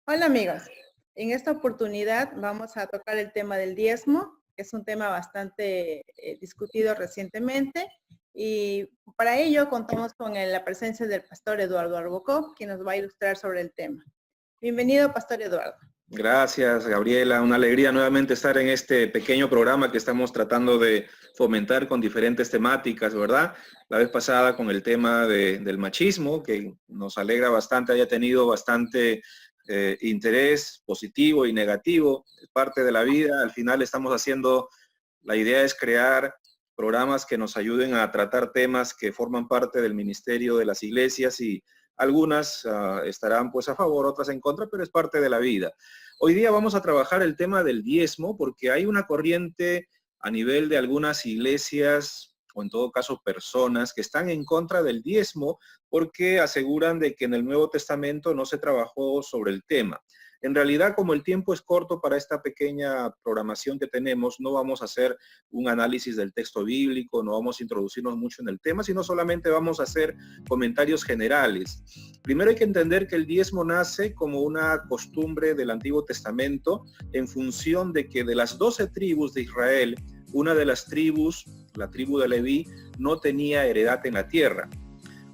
Hola amigos, en esta oportunidad vamos a tocar el tema del diezmo, que es un tema bastante discutido recientemente, y para ello contamos con la presencia del pastor Eduardo Arbocó, quien nos va a ilustrar sobre el tema. Bienvenido, pastor Eduardo. Gracias, Gabriela. Una alegría nuevamente estar en este pequeño programa que estamos tratando de fomentar con diferentes temáticas, ¿verdad? La vez pasada con el tema del machismo, que nos alegra bastante, haya tenido bastante interés positivo y negativo. Es parte de la vida. Al final estamos haciendo, la idea es crear programas que nos ayuden a tratar temas que forman parte del ministerio de las iglesias y algunas estarán pues a favor, otras en contra, pero es parte de la vida. Hoy día vamos a trabajar el tema del diezmo porque hay una corriente a nivel de algunas iglesias o en todo caso personas que están en contra del diezmo porque aseguran de que en el Nuevo Testamento no se trabajó sobre el tema. En realidad, como el tiempo es corto para esta pequeña programación que tenemos, no vamos a hacer un análisis del texto bíblico, no vamos a introducirnos mucho en el tema, sino solamente vamos a hacer comentarios generales. Primero hay que entender que el diezmo nace como una costumbre del Antiguo Testamento en función de que de las 12 tribus de Israel, una de las tribus, la tribu de Leví, no tenía heredad en la tierra.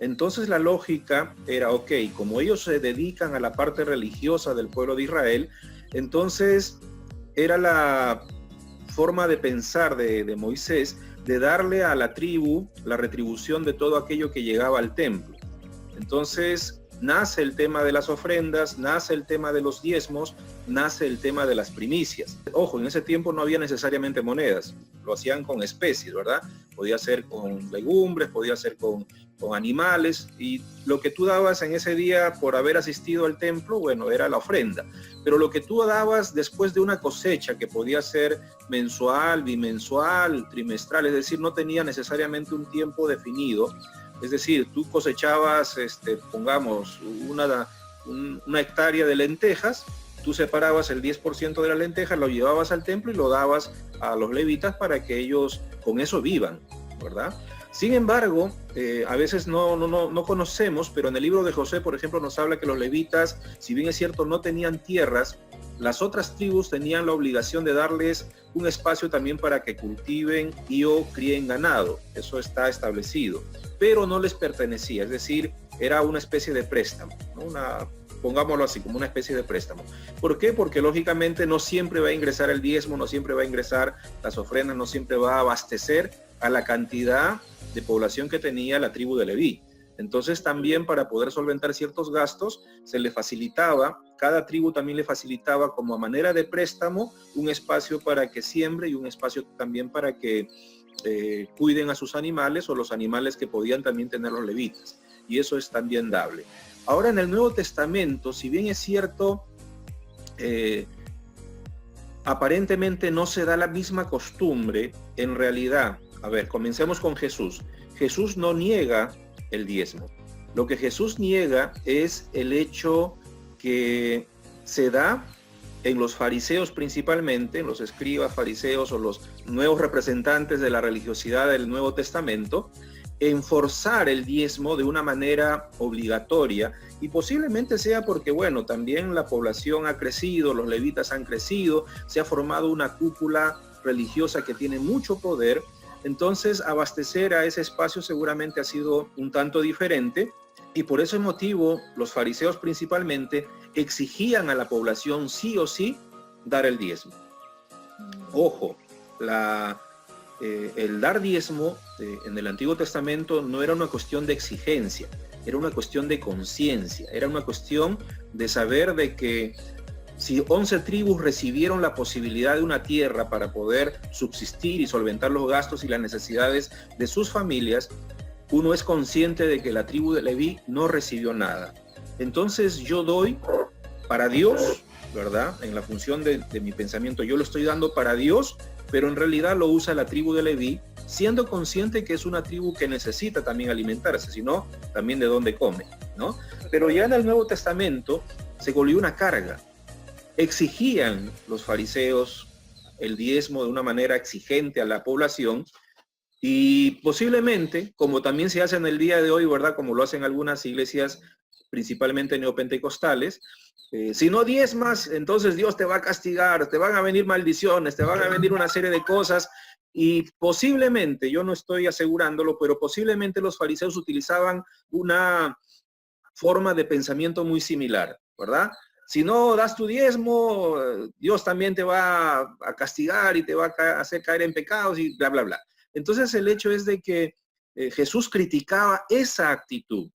Entonces la lógica era, ok, como ellos se dedican a la parte religiosa del pueblo de Israel, entonces era la forma de pensar de Moisés de darle a la tribu la retribución de todo aquello que llegaba al templo. Entonces nace el tema de las ofrendas, nace el tema de los diezmos, nace el tema de las primicias. Ojo, en ese tiempo no había necesariamente monedas, lo hacían con especies, ¿verdad? Podía ser con legumbres, podía ser con animales, y lo que tú dabas en ese día por haber asistido al templo, bueno, era la ofrenda. Pero lo que tú dabas después de una cosecha, que podía ser mensual, bimensual, trimestral, es decir, no tenía necesariamente un tiempo definido. Es decir, tú cosechabas, pongamos, una hectárea de lentejas, tú separabas el 10% de las lentejas, lo llevabas al templo y lo dabas a los levitas para que ellos con eso vivan, ¿verdad? Sin embargo, a veces no conocemos, pero en el libro de Josué, por ejemplo, nos habla que los levitas, si bien es cierto, no tenían tierras, las otras tribus tenían la obligación de darles un espacio también para que cultiven y o críen ganado. Eso está establecido, pero no les pertenecía, es decir, era una especie de préstamo, ¿no? Pongámoslo así, como una especie de préstamo. ¿Por qué? Porque lógicamente no siempre va a ingresar el diezmo, no siempre va a ingresar las ofrendas, no siempre va a abastecer a la cantidad de población que tenía la tribu de Leví. Entonces también para poder solventar ciertos gastos se le facilitaba, cada tribu también le facilitaba como a manera de préstamo un espacio para que siembre y un espacio también para que cuiden a sus animales o los animales que podían también tener los levitas. Y eso es también dable. Ahora en el Nuevo Testamento, si bien es cierto, aparentemente no se da la misma costumbre, en realidad, a ver, comencemos con Jesús. Jesús no niega el diezmo. Lo que Jesús niega es el hecho que se da en los fariseos principalmente, en los escribas fariseos o los nuevos representantes de la religiosidad del Nuevo Testamento, en forzar el diezmo de una manera obligatoria, y posiblemente sea porque, bueno, también la población ha crecido, los levitas han crecido, se ha formado una cúpula religiosa que tiene mucho poder. Entonces abastecer a ese espacio seguramente ha sido un tanto diferente, y por ese motivo los fariseos principalmente exigían a la población sí o sí dar el diezmo. Ojo, el dar diezmo en el Antiguo Testamento no era una cuestión de exigencia, era una cuestión de conciencia, era una cuestión de saber de que si 11 tribus recibieron la posibilidad de una tierra para poder subsistir y solventar los gastos y las necesidades de sus familias, uno es consciente de que la tribu de Leví no recibió nada. Entonces yo doy para Dios, ¿verdad? En la función de mi pensamiento, yo lo estoy dando para Dios, pero en realidad lo usa la tribu de Leví, siendo consciente que es una tribu que necesita también alimentarse, sino también de dónde come, ¿no? Pero ya en el Nuevo Testamento se volvió una carga. Exigían los fariseos el diezmo de una manera exigente a la población, y posiblemente, como también se hace en el día de hoy, ¿verdad? Como lo hacen algunas iglesias principalmente neopentecostales, si no diezmas, entonces Dios te va a castigar, te van a venir maldiciones, te van a venir una serie de cosas, y posiblemente, yo no estoy asegurándolo, pero posiblemente los fariseos utilizaban una forma de pensamiento muy similar, ¿verdad? Si no das tu diezmo, Dios también te va a castigar y te va a hacer caer en pecados y bla, bla, bla. Entonces el hecho es de que Jesús criticaba esa actitud.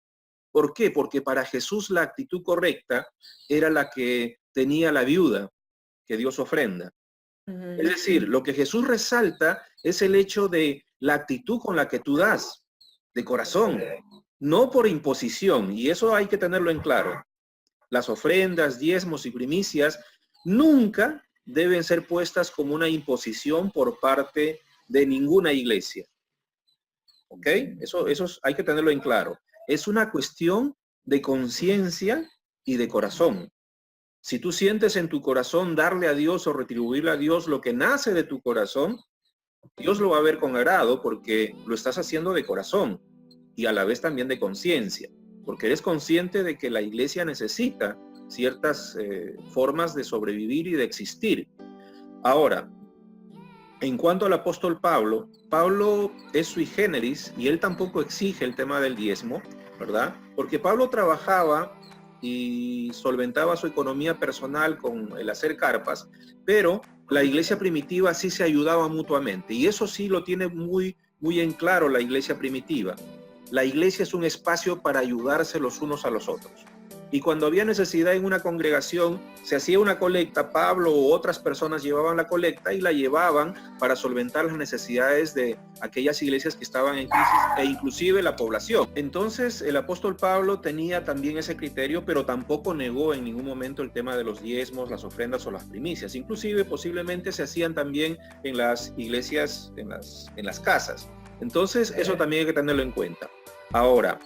¿Por qué? Porque para Jesús la actitud correcta era la que tenía la viuda que Dios ofrenda. Es decir, lo que Jesús resalta es el hecho de la actitud con la que tú das, de corazón, no por imposición, y eso hay que tenerlo en claro. Las ofrendas, diezmos y primicias nunca deben ser puestas como una imposición por parte de ninguna iglesia. ¿Ok? Eso hay que tenerlo en claro. Es una cuestión de conciencia y de corazón. Si tú sientes en tu corazón darle a Dios o retribuirle a Dios lo que nace de tu corazón, Dios lo va a ver con agrado porque lo estás haciendo de corazón y a la vez también de conciencia, porque eres consciente de que la iglesia necesita ciertas formas de sobrevivir y de existir. Ahora, en cuanto al apóstol Pablo, Pablo es sui generis y él tampoco exige el tema del diezmo, ¿verdad? Porque Pablo trabajaba y solventaba su economía personal con el hacer carpas, pero la iglesia primitiva sí se ayudaba mutuamente, y eso sí lo tiene muy en claro la iglesia primitiva. La iglesia es un espacio para ayudarse los unos a los otros. Y cuando había necesidad en una congregación, se hacía una colecta, Pablo u otras personas llevaban la colecta y la llevaban para solventar las necesidades de aquellas iglesias que estaban en crisis e inclusive la población. Entonces el apóstol Pablo tenía también ese criterio, pero tampoco negó en ningún momento el tema de los diezmos, las ofrendas o las primicias. Inclusive posiblemente se hacían también en las iglesias, en las casas. Entonces eso también hay que tenerlo en cuenta. Ahora,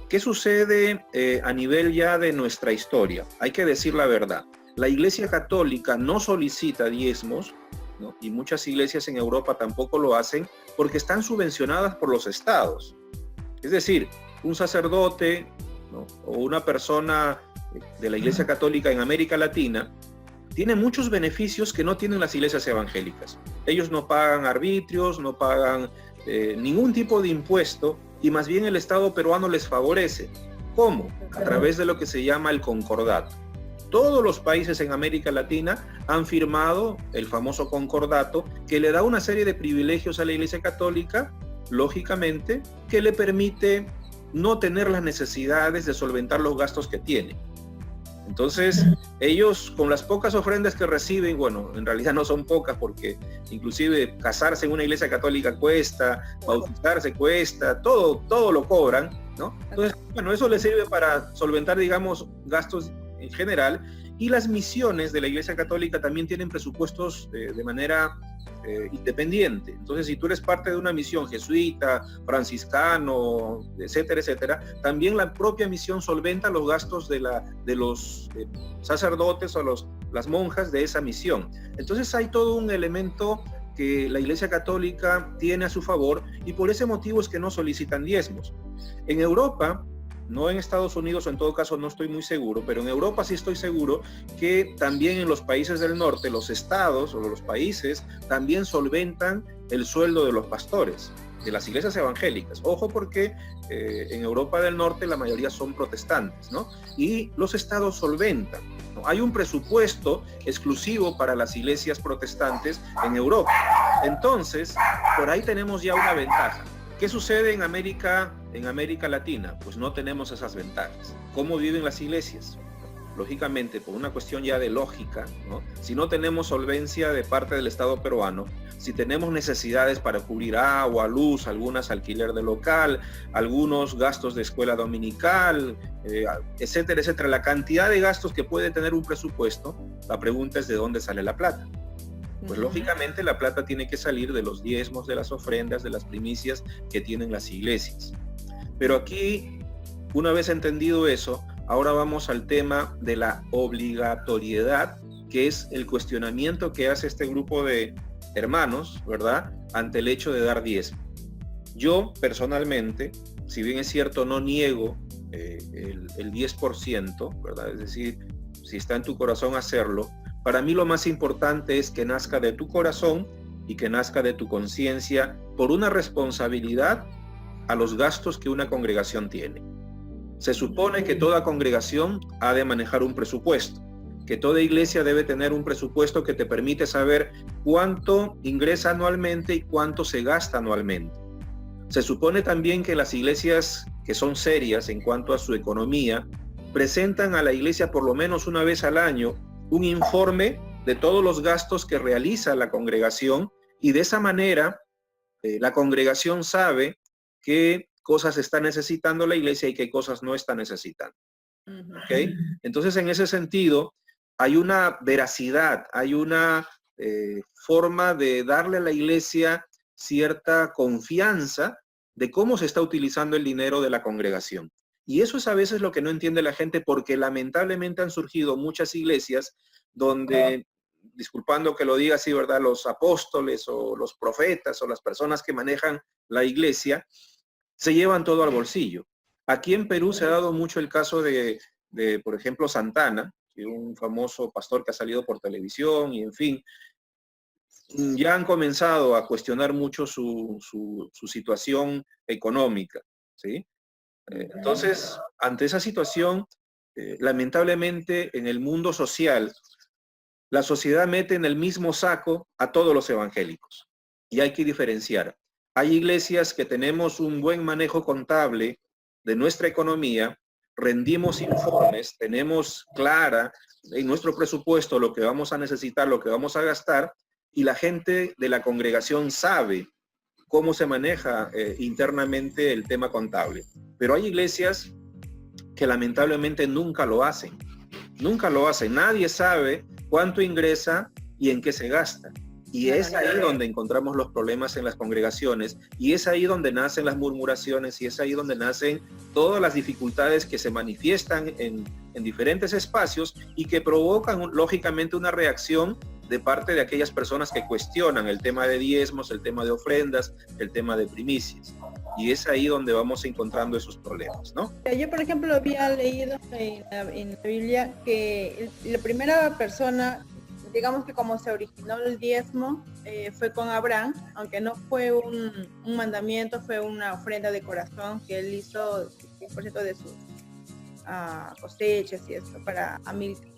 ¿qué sucede a nivel ya de nuestra historia? Hay que decir la verdad. La Iglesia Católica no solicita diezmos, ¿no? Y muchas iglesias en Europa tampoco lo hacen porque están subvencionadas por los estados. Es decir, un sacerdote, ¿no? O una persona de la Iglesia Católica en América Latina tiene muchos beneficios que no tienen las iglesias evangélicas. Ellos no pagan arbitrios, no pagan ningún tipo de impuesto, y más bien el Estado peruano les favorece. ¿Cómo? A través de lo que se llama el concordato. Todos los países en América Latina han firmado el famoso concordato que le da una serie de privilegios a la Iglesia Católica, lógicamente, que le permite no tener las necesidades de solventar los gastos que tiene. Entonces, ellos con las pocas ofrendas que reciben, bueno, en realidad no son pocas porque inclusive casarse en una iglesia católica cuesta, bautizarse cuesta, todo lo cobran, ¿no? Entonces, bueno, eso les sirve para solventar, digamos, gastos en general, y las misiones de la Iglesia Católica también tienen presupuestos de manera independiente. Entonces, si tú eres parte de una misión jesuita, franciscano, etcétera, etcétera, también la propia misión solventa los gastos de los sacerdotes o las monjas de esa misión. Entonces hay todo un elemento que la Iglesia Católica tiene a su favor, y por ese motivo es que no solicitan diezmos. En Europa, no en Estados Unidos, o en todo caso no estoy muy seguro, pero en Europa sí estoy seguro que también en los países del norte, los estados o los países también solventan el sueldo de los pastores, de las iglesias evangélicas. Ojo, porque en Europa del norte la mayoría son protestantes, ¿no? Y los estados solventan, ¿no? Hay un presupuesto exclusivo para las iglesias protestantes en Europa. Entonces, por ahí tenemos ya una ventaja. ¿Qué sucede en América Latina? Pues no tenemos esas ventajas. ¿Cómo viven las iglesias? Lógicamente, por una cuestión ya de lógica, ¿no? Si no tenemos solvencia de parte del Estado peruano, si tenemos necesidades para cubrir agua, luz, algunas alquiler de local, algunos gastos de escuela dominical, etcétera, etcétera, la cantidad de gastos que puede tener un presupuesto, la pregunta es ¿de dónde sale la plata? Pues lógicamente la plata tiene que salir de los diezmos, de las ofrendas, de las primicias que tienen las iglesias. Pero aquí, una vez entendido eso, ahora vamos al tema de la obligatoriedad, que es el cuestionamiento que hace este grupo de hermanos, ¿verdad?, ante el hecho de dar diezmo. Yo, personalmente, si bien es cierto, no niego el 10%, ¿verdad? Es decir, si está en tu corazón hacerlo, para mí lo más importante es que nazca de tu corazón y que nazca de tu conciencia por una responsabilidad a los gastos que una congregación tiene. Se supone que toda congregación ha de manejar un presupuesto, que toda iglesia debe tener un presupuesto que te permite saber cuánto ingresa anualmente y cuánto se gasta anualmente. Se supone también que las iglesias que son serias en cuanto a su economía presentan a la iglesia por lo menos una vez al año un informe de todos los gastos que realiza la congregación, y de esa manera la congregación sabe qué cosas está necesitando la iglesia y qué cosas no está necesitando. ¿Okay? Entonces, en ese sentido, hay una veracidad, hay una forma de darle a la iglesia cierta confianza de cómo se está utilizando el dinero de la congregación. Y eso es a veces lo que no entiende la gente, porque lamentablemente han surgido muchas iglesias donde, disculpando que lo diga así, ¿verdad?, los apóstoles o los profetas o las personas que manejan la iglesia se llevan todo al bolsillo. Aquí en Perú se ha dado mucho el caso de por ejemplo, Santana, un famoso pastor que ha salido por televisión y en fin, ya han comenzado a cuestionar mucho su situación económica, ¿sí? Entonces, ante esa situación, lamentablemente en el mundo social, la sociedad mete en el mismo saco a todos los evangélicos y hay que diferenciar. Hay iglesias que tenemos un buen manejo contable de nuestra economía, rendimos informes, tenemos clara en nuestro presupuesto lo que vamos a necesitar, lo que vamos a gastar, y la gente de la congregación sabe cómo se maneja internamente el tema contable. Pero hay iglesias que lamentablemente nunca lo hacen. Nunca lo hacen. Nadie sabe cuánto ingresa y en qué se gasta. Y es ahí donde encontramos los problemas en las congregaciones, y es ahí donde nacen las murmuraciones, y es ahí donde nacen todas las dificultades que se manifiestan en diferentes espacios y que provocan lógicamente una reacción de parte de aquellas personas que cuestionan el tema de diezmos, el tema de ofrendas, el tema de primicias. Y es ahí donde vamos encontrando esos problemas, ¿no? Yo, por ejemplo, había leído en la Biblia que la primera persona, digamos que como se originó el diezmo, fue con Abraham, aunque no fue un mandamiento, fue una ofrenda de corazón que él hizo 100% de sus cosechas y esto para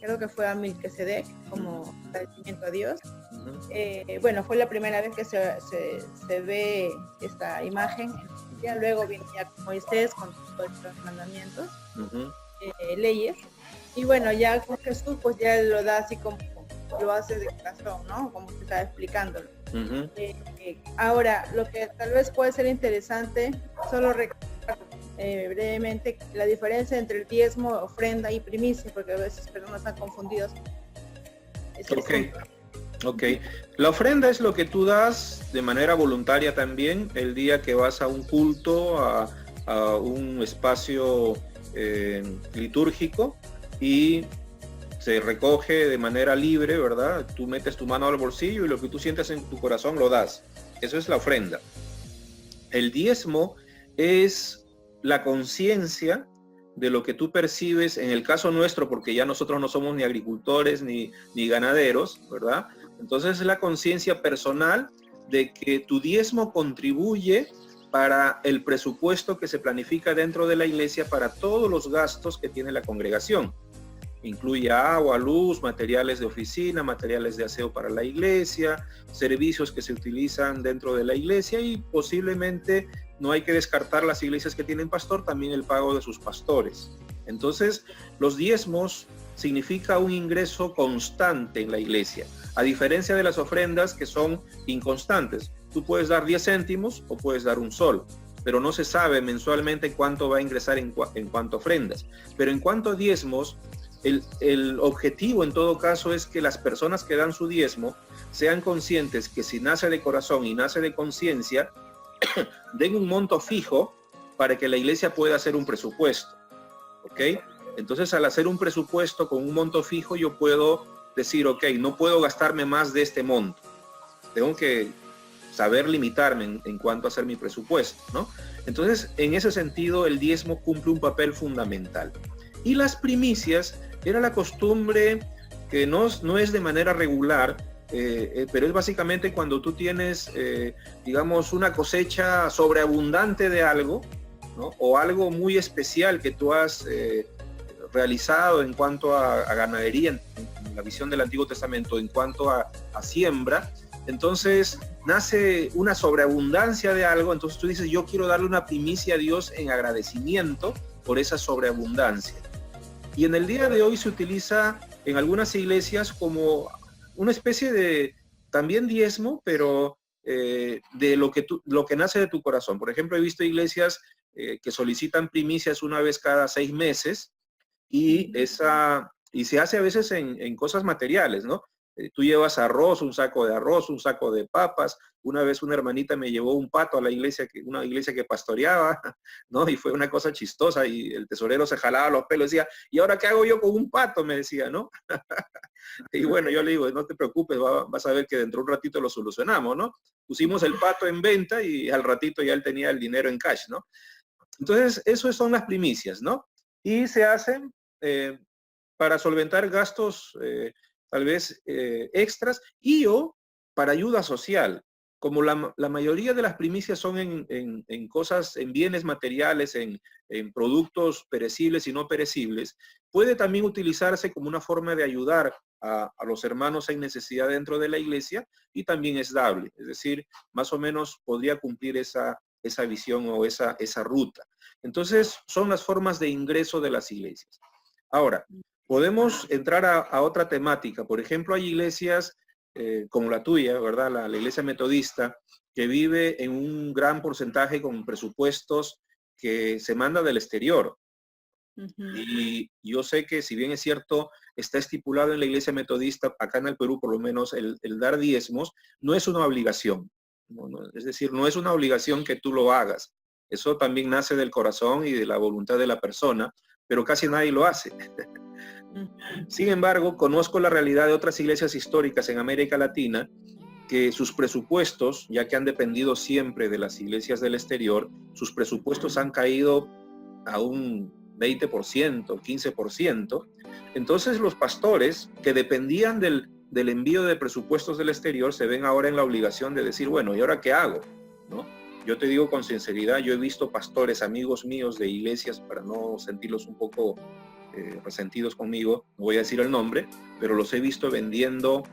creo que fue a Melquisedec como agradecimiento a Dios. Bueno, fue la primera vez que se ve esta imagen. Ya luego viene ya Moisés con todos los mandamientos, leyes, y bueno, ya con Jesús pues ya lo da así como lo hace de corazón, ¿no? Como se está explicándolo. Ahora, lo que tal vez puede ser interesante, solo recordar brevemente la diferencia entre el diezmo, ofrenda y primicia, porque a veces personas están confundidos. Ok. La ofrenda es lo que tú das de manera voluntaria también el día que vas a un culto, a un espacio litúrgico, y se recoge de manera libre, ¿verdad? Tú metes tu mano al bolsillo y lo que tú sientes en tu corazón lo das. Eso es la ofrenda. El diezmo es la conciencia de lo que tú percibes, en el caso nuestro, porque ya nosotros no somos ni agricultores ni ganaderos, ¿verdad? Entonces es la conciencia personal de que tu diezmo contribuye para el presupuesto que se planifica dentro de la iglesia para todos los gastos que tiene la congregación. Incluye agua, luz, materiales de oficina, materiales de aseo para la iglesia, servicios que se utilizan dentro de la iglesia, y posiblemente no hay que descartar las iglesias que tienen pastor, también el pago de sus pastores. Entonces, los diezmos significa un ingreso constante en la iglesia, a diferencia de las ofrendas que son inconstantes. Tú puedes dar 10 céntimos o puedes dar un sol, pero no se sabe mensualmente cuánto va a ingresar en cuanto a ofrendas. Pero en cuanto a diezmos, el objetivo en todo caso es que las personas que dan su diezmo sean conscientes que si nace de corazón y nace de conciencia, den un monto fijo para que la iglesia pueda hacer un presupuesto. ¿Ok? Entonces, al hacer un presupuesto con un monto fijo, yo puedo decir, ok, no puedo gastarme más de este monto. Tengo que saber limitarme en cuanto a hacer mi presupuesto, ¿no? Entonces, en ese sentido, el diezmo cumple un papel fundamental. Y las primicias era la costumbre que no es de manera regular, pero es básicamente cuando tú tienes, digamos, una cosecha sobreabundante de algo, ¿no? O algo muy especial que tú has realizado en cuanto a ganadería, en la visión del Antiguo Testamento, en cuanto a siembra. Entonces nace una sobreabundancia de algo, entonces tú dices, yo quiero darle una primicia a Dios en agradecimiento por esa sobreabundancia. Y en el día de hoy se utiliza en algunas iglesias como una especie de también diezmo, pero de lo que nace de tu corazón. Por ejemplo, he visto iglesias que solicitan primicias una vez cada 6 meses y se hace a veces en cosas materiales, ¿no? Tú llevas arroz, un saco de arroz, un saco de papas. Una vez una hermanita me llevó un pato a la iglesia, una iglesia que pastoreaba, ¿no? Y fue una cosa chistosa y el tesorero se jalaba los pelos y decía, ¿y ahora qué hago yo con un pato? Me decía, ¿no? Y bueno, yo le digo, no te preocupes, vas a ver que dentro de un ratito lo solucionamos, ¿no? Pusimos el pato en venta y al ratito ya él tenía el dinero en cash, ¿no? Entonces, eso son las primicias, ¿no? Y se hacen para solventar gastos tal vez extras o para ayuda social. Como la mayoría de las primicias son en cosas, en bienes materiales, en productos perecibles y no perecibles, puede también utilizarse como una forma de ayudar a los hermanos en necesidad dentro de la iglesia y también es dable. Es decir, más o menos podría cumplir esa visión o esa ruta. Entonces, son las formas de ingreso de las iglesias. Ahora, podemos entrar a otra temática. Por ejemplo, hay iglesias como la tuya, ¿verdad? La iglesia metodista, que vive en un gran porcentaje con presupuestos que se manda del exterior. Uh-huh. Y yo sé que, si bien es cierto, está estipulado en la iglesia metodista, acá en el Perú por lo menos, el dar diezmos, no es una obligación. Es decir, no es una obligación que tú lo hagas. Eso también nace del corazón y de la voluntad de la persona, pero casi nadie lo hace. Sin embargo, conozco la realidad de otras iglesias históricas en América Latina que sus presupuestos, ya que han dependido siempre de las iglesias del exterior, sus presupuestos han caído a un 20%, 15%. Entonces los pastores que dependían del envío de presupuestos del exterior se ven ahora en la obligación de decir, bueno, ¿y ahora qué hago? ¿No? Yo te digo con sinceridad, yo he visto pastores, amigos míos de iglesias, para no sentirlos un poco resentidos conmigo, no voy a decir el nombre, pero los he visto vendiendo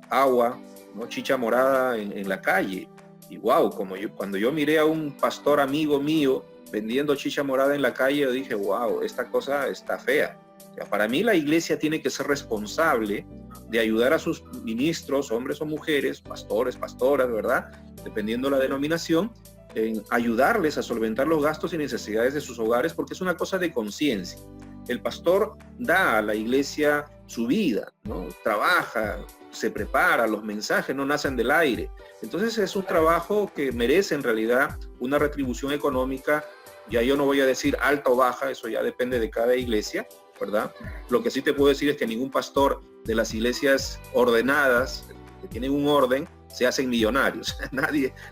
agua, ¿no? Chicha morada en la calle. Y wow, cuando yo miré a un pastor amigo mío vendiendo chicha morada en la calle, yo dije, wow, esta cosa está fea. O sea, para mí la iglesia tiene que ser responsable de ayudar a sus ministros, hombres o mujeres, pastores, pastoras, ¿verdad? Dependiendo la denominación, en ayudarles a solventar los gastos y necesidades de sus hogares, porque es una cosa de conciencia. El pastor da a la iglesia su vida, ¿no? Trabaja, se prepara, los mensajes no nacen del aire. Entonces es un trabajo que merece en realidad una retribución económica. Ya yo no voy a decir alta o baja, eso ya depende de cada iglesia, ¿verdad? Lo que sí te puedo decir es que ningún pastor de las iglesias ordenadas, que tienen un orden, se hacen millonarios.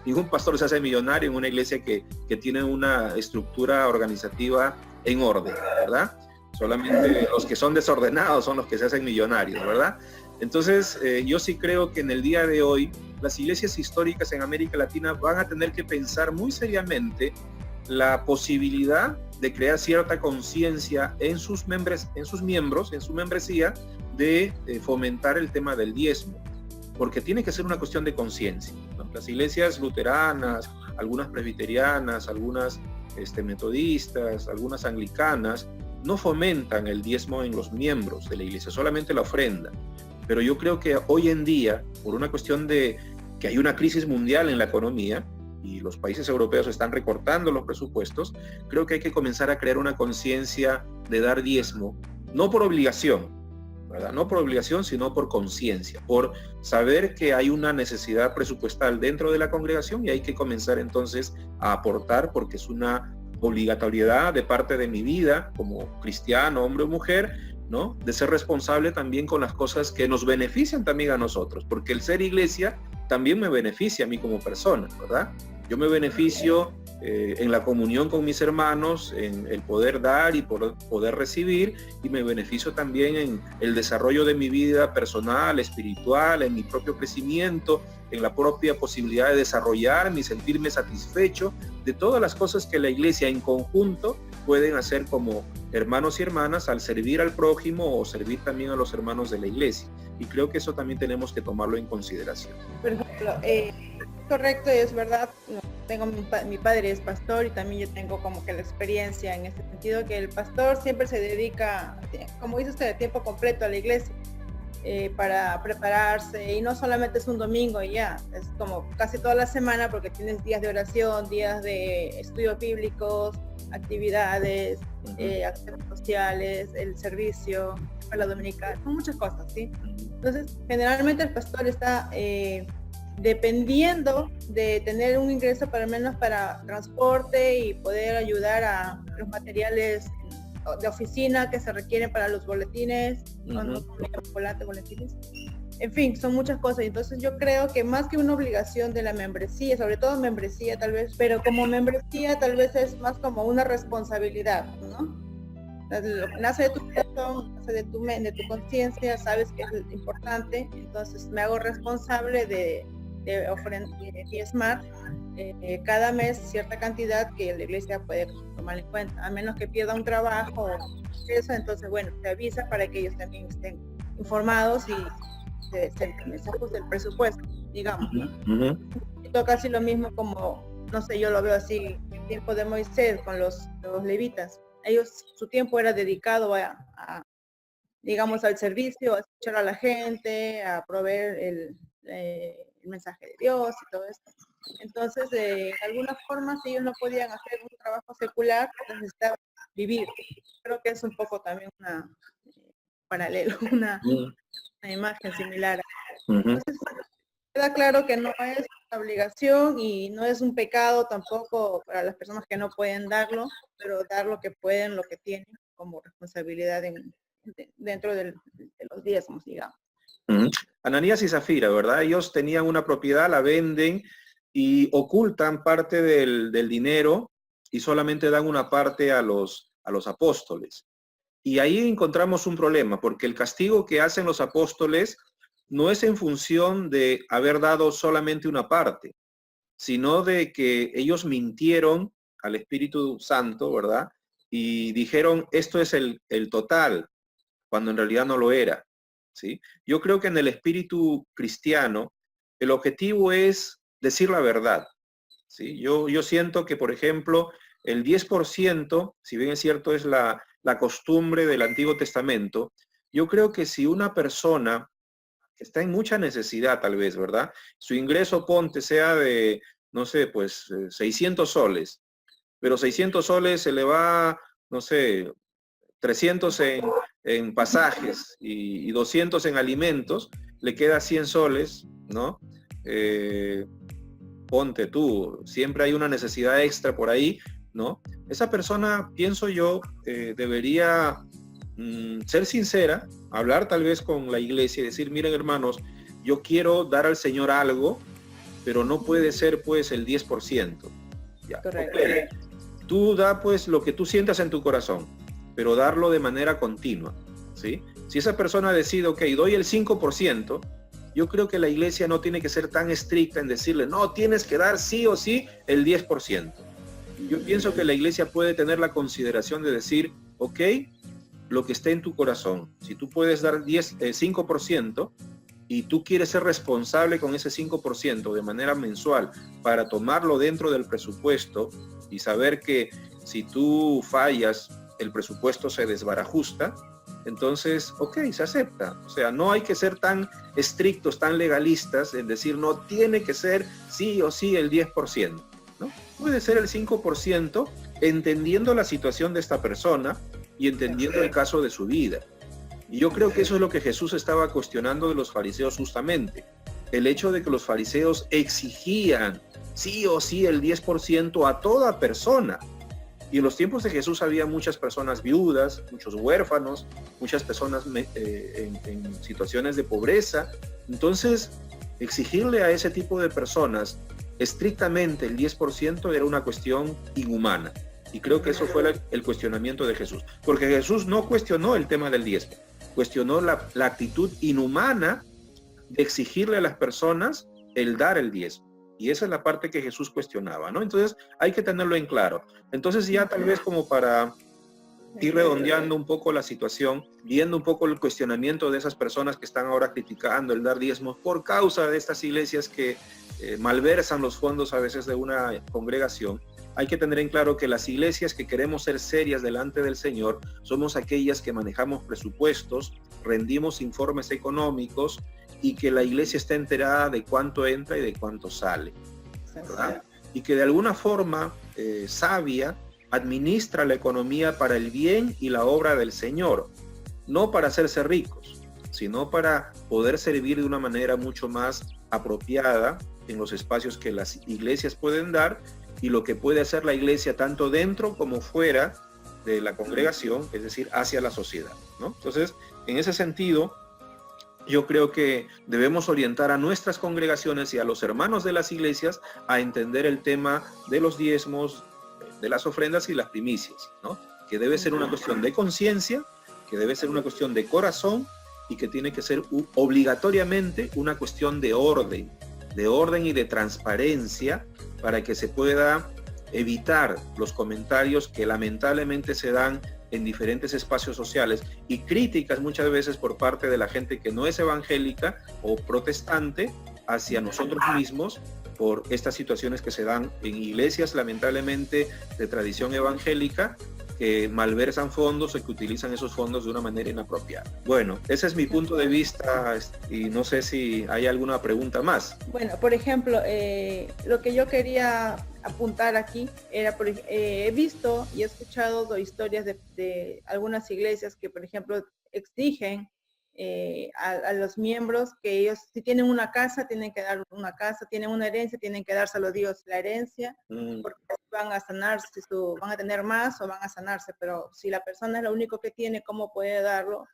Ningún pastor se hace millonario en una iglesia que tiene una estructura organizativa en orden, ¿verdad? Solamente los que son desordenados son los que se hacen millonarios, ¿verdad? Entonces, yo sí creo que en el día de hoy, las iglesias históricas en América Latina van a tener que pensar muy seriamente la posibilidad de crear cierta conciencia en sus miembros, en su membresía, de fomentar el tema del diezmo, porque tiene que ser una cuestión de conciencia, ¿no? Las iglesias luteranas, algunas presbiterianas, algunas metodistas, algunas anglicanas, no fomentan el diezmo en los miembros de la iglesia, solamente la ofrenda. Pero yo creo que hoy en día, por una cuestión de que hay una crisis mundial en la economía y los países europeos están recortando los presupuestos, creo que hay que comenzar a crear una conciencia de dar diezmo, no por obligación, ¿verdad? No por obligación, sino por conciencia, por saber que hay una necesidad presupuestal dentro de la congregación y hay que comenzar entonces a aportar, porque es una obligatoriedad de parte de mi vida como cristiano, hombre o mujer, ¿no? De ser responsable también con las cosas que nos benefician también a nosotros, porque el ser iglesia también me beneficia a mí como persona, ¿verdad? Yo me beneficio en la comunión con mis hermanos, en el poder dar y poder recibir, y me beneficio también en el desarrollo de mi vida personal, espiritual, en mi propio crecimiento, en la propia posibilidad de desarrollarme y sentirme satisfecho de todas las cosas que la iglesia en conjunto pueden hacer como hermanos y hermanas al servir al prójimo o servir también a los hermanos de la iglesia. Y creo que eso también tenemos que tomarlo en consideración. Por ejemplo, correcto, es verdad. Mi padre es pastor y también yo tengo como que la experiencia en este sentido, que el pastor siempre se dedica, como dice usted, de tiempo completo a la iglesia para prepararse, y no solamente es un domingo y ya, es como casi toda la semana, porque tienes días de oración, días de estudios bíblicos, actividades, actividades sociales, el servicio, la dominical, son muchas cosas, ¿sí? Entonces, generalmente el pastor está dependiendo de tener un ingreso para al menos para transporte y poder ayudar a los materiales de oficina que se requieren para los boletines, boletines. En fin, son muchas cosas. Entonces yo creo que más que una obligación de la membresía, sobre todo membresía tal vez, pero como membresía tal vez es más como una responsabilidad, ¿no? Nace de tu corazón, nace de tu conciencia, sabes que es importante, entonces me hago responsable de diezmar cada mes cierta cantidad que la iglesia puede tomar en cuenta, a menos que pierda un trabajo o eso, entonces bueno, se avisa para que ellos también estén informados y se ajuste el presupuesto, digamos, ¿no? Y todo casi lo mismo como, no sé, yo lo veo así, el tiempo de Moisés con los levitas. Ellos, su tiempo era dedicado a digamos, al servicio, a escuchar a la gente, a proveer el mensaje de Dios y todo esto. Entonces, de alguna forma, si ellos no podían hacer un trabajo secular, necesitaban vivir. Creo que es un poco también paralelo, una imagen similar. Entonces, queda claro que no es una obligación y no es un pecado tampoco para las personas que no pueden darlo, pero dar lo que pueden, lo que tienen como responsabilidad dentro de los diezmos, digamos. Ananías y Zafira, ¿verdad? Ellos tenían una propiedad, la venden y ocultan parte del dinero y solamente dan una parte a los apóstoles. Y ahí encontramos un problema, porque el castigo que hacen los apóstoles no es en función de haber dado solamente una parte, sino de que ellos mintieron al Espíritu Santo, ¿verdad? Y dijeron, esto es el total, cuando en realidad no lo era, ¿sí? Yo creo que en el espíritu cristiano, el objetivo es decir la verdad, ¿sí? Yo siento que, por ejemplo, el 10%, si bien es cierto, es la costumbre del Antiguo Testamento, yo creo que si una persona que está en mucha necesidad, tal vez, ¿verdad? Su ingreso, ponte, sea de, no sé, pues 600 soles, pero 600 soles se le va, no sé, 300 en pasajes y 200 en alimentos, le queda 100 soles, ¿no? Ponte tú, siempre hay una necesidad extra por ahí, ¿no? Esa persona, pienso yo, debería ser sincera, hablar tal vez con la iglesia y decir, miren hermanos, yo quiero dar al Señor algo, pero no puede ser pues el 10%. Ya, okay. Tú da pues lo que tú sientas en tu corazón, pero darlo de manera continua, ¿sí? Si esa persona decide, ok, doy el 5%, yo creo que la iglesia no tiene que ser tan estricta en decirle, no, tienes que dar sí o sí el 10%. Yo pienso que la iglesia puede tener la consideración de decir, ok, lo que esté en tu corazón. Si tú puedes dar 5% y tú quieres ser responsable con ese 5% de manera mensual para tomarlo dentro del presupuesto y saber que si tú fallas, el presupuesto se desbarajusta, entonces, ok, se acepta. O sea, no hay que ser tan estrictos, tan legalistas en decir, no, tiene que ser sí o sí el 10%, ¿no? Puede ser el 5%, entendiendo la situación de esta persona y entendiendo el caso de su vida. Y yo creo que eso es lo que Jesús estaba cuestionando de los fariseos justamente. El hecho de que los fariseos exigían sí o sí el 10% a toda persona. Y en los tiempos de Jesús había muchas personas viudas, muchos huérfanos, muchas personas en situaciones de pobreza. Entonces, exigirle a ese tipo de personas estrictamente el 10% era una cuestión inhumana. Y creo que eso fue el cuestionamiento de Jesús. Porque Jesús no cuestionó el tema del diezmo, cuestionó la actitud inhumana de exigirle a las personas el dar el diezmo. Y esa es la parte que Jesús cuestionaba, ¿no? Entonces hay que tenerlo en claro. Entonces ya tal vez como para ir redondeando un poco la situación, viendo un poco el cuestionamiento de esas personas que están ahora criticando el dar diezmos por causa de estas iglesias que malversan los fondos a veces de una congregación. Hay que tener en claro que las iglesias que queremos ser serias delante del Señor somos aquellas que manejamos presupuestos, rendimos informes económicos y que la iglesia está enterada de cuánto entra y de cuánto sale, ¿verdad? Y que de alguna forma sabia administra la economía para el bien y la obra del Señor, no para hacerse ricos, sino para poder servir de una manera mucho más apropiada en los espacios que las iglesias pueden dar y lo que puede hacer la iglesia tanto dentro como fuera de la congregación, es decir, hacia la sociedad, ¿no? Entonces, en ese sentido, yo creo que debemos orientar a nuestras congregaciones y a los hermanos de las iglesias a entender el tema de los diezmos, de las ofrendas y las primicias, ¿no? Que debe ser una cuestión de conciencia, que debe ser una cuestión de corazón y que tiene que ser obligatoriamente una cuestión de orden y de transparencia para que se pueda evitar los comentarios que lamentablemente se dan en diferentes espacios sociales y críticas muchas veces por parte de la gente que no es evangélica o protestante hacia nosotros mismos por estas situaciones que se dan en iglesias lamentablemente de tradición evangélica que malversan fondos o que utilizan esos fondos de una manera inapropiada. Bueno, ese es mi punto de vista y no sé si hay alguna pregunta más. Bueno, por ejemplo, lo que yo quería apuntar aquí era, he visto y he escuchado historias de algunas iglesias que, por ejemplo, exigen a los miembros que ellos, si tienen una casa, tienen que dar una casa, tienen una herencia, tienen que dárselo a Dios la herencia, porque van a sanarse, van a tener más o van a sanarse, pero si la persona es lo único que tiene, ¿cómo puede darlo?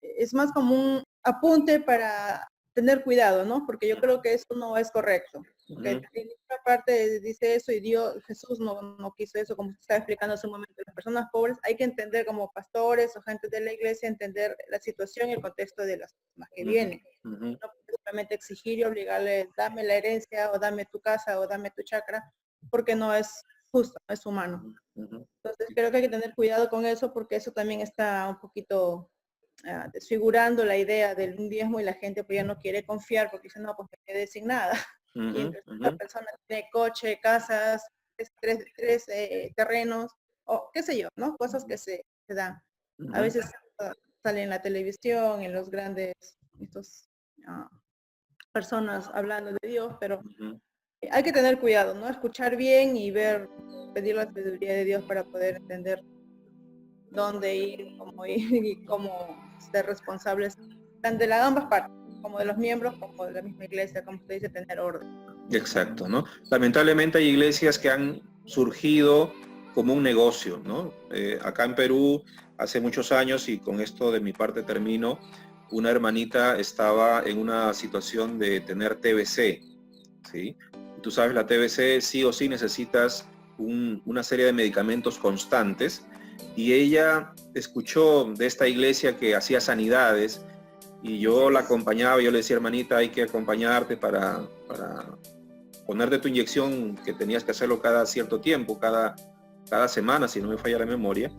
Es más como un apunte para tener cuidado, ¿no? Porque yo creo que eso no es correcto. Porque en otra parte dice eso y Jesús no quiso eso, como usted estaba explicando hace un momento. Las personas pobres hay que entender como pastores o gente de la iglesia, entender la situación y el contexto de las personas que vienen. No simplemente exigir y obligarle, dame la herencia o dame tu casa o dame tu chacra, porque no es justo, no es humano. Entonces creo que hay que tener cuidado con eso porque eso también está un poquito desfigurando la idea del diezmo y la gente pues ya no quiere confiar porque dice, no, pues me quedé sin nada. Y entonces la persona tiene coche, casas, tres terrenos, o qué sé yo, ¿no? Cosas que se dan. A veces sale en la televisión, en los grandes, personas hablando de Dios, pero hay que tener cuidado, ¿no? Escuchar bien y pedir la sabiduría de Dios para poder entender dónde ir y cómo ser responsables, tanto de ambas partes, como de los miembros, como de la misma iglesia, como se dice, tener orden. Exacto, ¿no? Lamentablemente hay iglesias que han surgido como un negocio, ¿no? Acá en Perú, hace muchos años, y con esto de mi parte termino, una hermanita estaba en una situación de tener TBC, ¿sí? Tú sabes, la TBC sí o sí necesitas una serie de medicamentos constantes, y ella escuchó de esta iglesia que hacía sanidades, y yo la acompañaba, yo le decía, hermanita, hay que acompañarte para ponerte tu inyección, que tenías que hacerlo cada cierto tiempo, cada semana, si no me falla la memoria.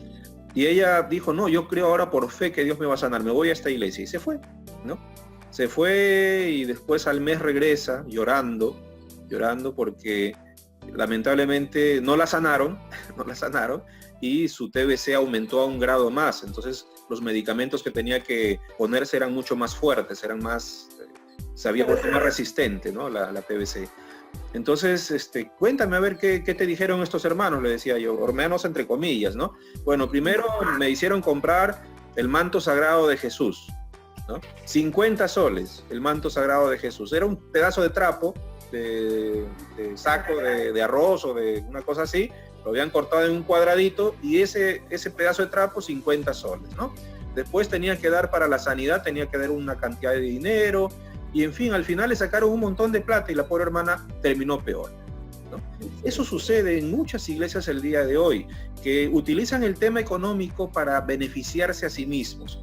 Y ella dijo, no, yo creo ahora por fe que Dios me va a sanar, me voy a esta iglesia. Y se fue, ¿no? Se fue y después al mes regresa llorando porque lamentablemente no la sanaron, y su TBC aumentó a un grado más. Entonces los medicamentos que tenía que ponerse eran mucho más fuertes, se había vuelto más resistente, ¿no? La TBC. Entonces, cuéntame a ver qué te dijeron estos hermanos, le decía yo, hermanos entre comillas, ¿no? Bueno, primero me hicieron comprar el manto sagrado de Jesús, ¿no? 50 soles, el manto sagrado de Jesús. Era un pedazo de trapo, de saco de arroz o de una cosa así, lo habían cortado en un cuadradito y ese pedazo de trapo, 50 soles, ¿no? Después tenía que dar para la sanidad, tenía que dar una cantidad de dinero, y en fin, al final le sacaron un montón de plata y la pobre hermana terminó peor, ¿no? Eso sucede en muchas iglesias el día de hoy, que utilizan el tema económico para beneficiarse a sí mismos,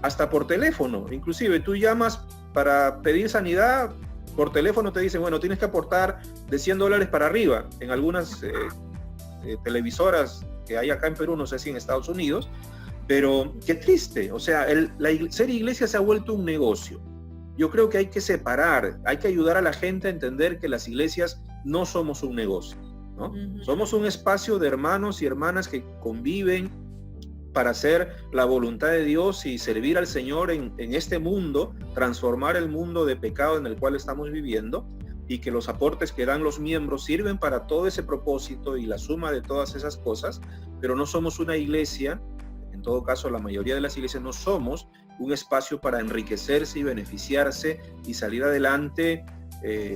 hasta por teléfono. Inclusive tú llamas para pedir sanidad, por teléfono te dicen, bueno, tienes que aportar de $100 para arriba. En algunas televisoras que hay acá en Perú, no sé si en Estados Unidos, pero qué triste. O sea, ser iglesia se ha vuelto un negocio. Yo creo que hay que separar, hay que ayudar a la gente a entender que las iglesias no somos un negocio, ¿no? Somos un espacio de hermanos y hermanas que conviven para hacer la voluntad de Dios y servir al Señor en este mundo, transformar el mundo de pecado en el cual estamos viviendo, y que los aportes que dan los miembros sirven para todo ese propósito y la suma de todas esas cosas, pero no somos una iglesia. En todo caso, la mayoría de las iglesias no somos un espacio para enriquecerse y beneficiarse y salir adelante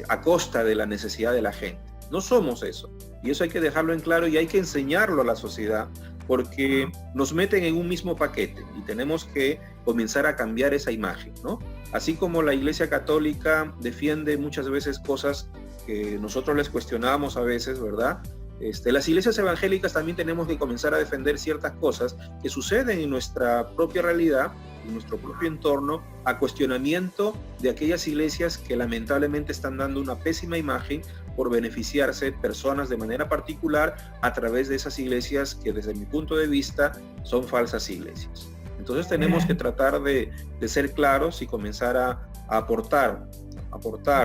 a costa de la necesidad de la gente. No somos eso. Y eso hay que dejarlo en claro y hay que enseñarlo a la sociedad, porque nos meten en un mismo paquete y tenemos que comenzar a cambiar esa imagen, ¿no? Así como la Iglesia Católica defiende muchas veces cosas que nosotros les cuestionamos a veces, ¿verdad? Las iglesias evangélicas también tenemos que comenzar a defender ciertas cosas que suceden en nuestra propia realidad, en nuestro propio entorno, a cuestionamiento de aquellas iglesias que lamentablemente están dando una pésima imagen por beneficiarse personas de manera particular a través de esas iglesias que desde mi punto de vista son falsas iglesias. Entonces tenemos que tratar de ser claros y comenzar a aportar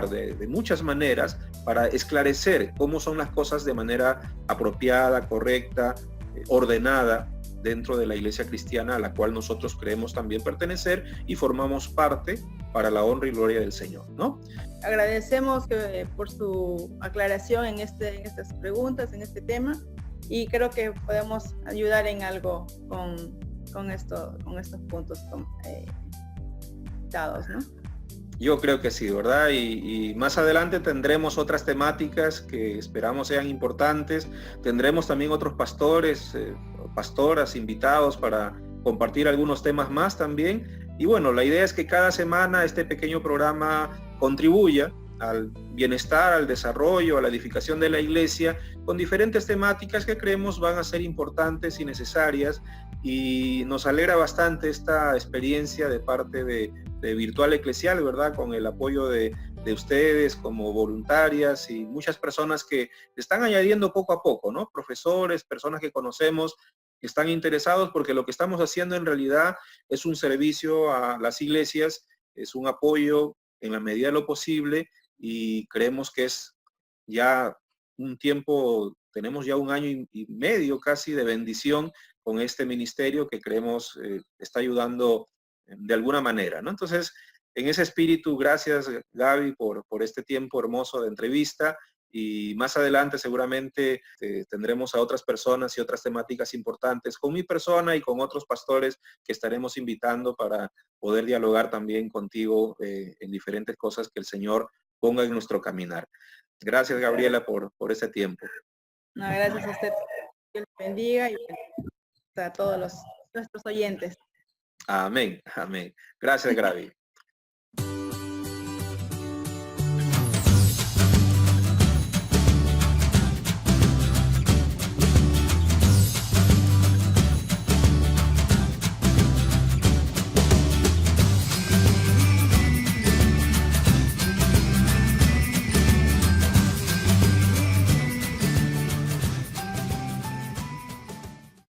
de muchas maneras para esclarecer cómo son las cosas de manera apropiada, correcta, ordenada dentro de la iglesia cristiana a la cual nosotros creemos también pertenecer y formamos parte para la honra y gloria del Señor, ¿no? Agradecemos por su aclaración en estas preguntas, en este tema, y creo que podemos ayudar en algo con estos puntos dados, ¿no? Yo creo que sí, ¿verdad? Y más adelante tendremos otras temáticas que esperamos sean importantes. Tendremos también otros pastores, pastoras invitados para compartir algunos temas más también. Y bueno, la idea es que cada semana este pequeño programa contribuya al bienestar, al desarrollo, a la edificación de la iglesia, con diferentes temáticas que creemos van a ser importantes y necesarias. Y nos alegra bastante esta experiencia de parte de Virtual Eclesial, ¿verdad? Con el apoyo de ustedes como voluntarias y muchas personas que están añadiendo poco a poco, ¿no? Profesores, personas que conocemos, que están interesados, porque lo que estamos haciendo en realidad es un servicio a las iglesias, es un apoyo en la medida de lo posible, y creemos que es ya un tiempo, tenemos ya un año y medio casi de bendición con este ministerio que creemos está ayudando de alguna manera, ¿no? Entonces, en ese espíritu, gracias Gaby por este tiempo hermoso de entrevista, y más adelante seguramente tendremos a otras personas y otras temáticas importantes con mi persona y con otros pastores que estaremos invitando para poder dialogar también contigo en diferentes cosas que el Señor ponga en nuestro caminar. Gracias Gabriela por este tiempo. No, gracias a usted. Que les bendiga y a todos nuestros oyentes. Amén, amén. Gracias, Gaby.